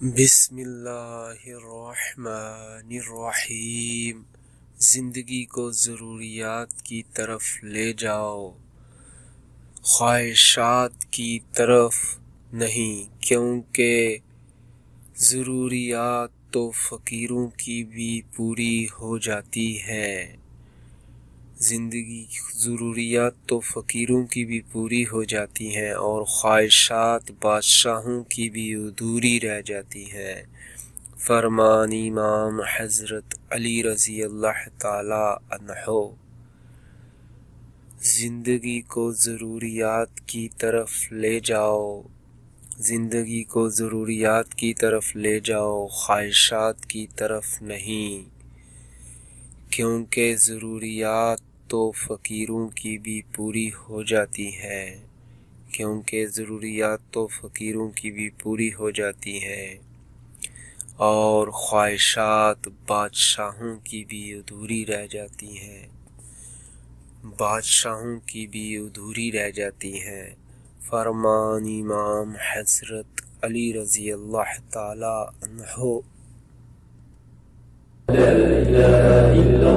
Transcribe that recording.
بسم اللہ الرحمن الرحیم۔ زندگی کو ضروریات کی طرف لے جاؤ، خواہشات کی طرف نہیں، کیونکہ ضروریات تو فقیروں کی بھی پوری ہو جاتی ہے۔ زندگی ضروریات تو فقیروں کی بھی پوری ہو جاتی ہیں اور خواہشات بادشاہوں کی بھی ادھوری رہ جاتی ہیں۔ فرمان امام حضرت علی رضی اللہ تعالی عنہ۔ زندگی کو ضروریات کی طرف لے جاؤ، زندگی کو ضروریات کی طرف لے جاؤ، خواہشات کی طرف نہیں، کیونکہ ضروریات تو فقیروں کی بھی پوری ہو جاتی ہے، کیونکہ ضروریات تو فقیروں کی بھی پوری ہو جاتی ہے اور خواہشات بادشاہوں کی بھی ادھوری رہ جاتی ہیں، بادشاہوں کی بھی ادھوری رہ جاتی ہیں۔ فرمان امام حضرت علی رضی اللہ تعالی عنہ۔ لا الہ الا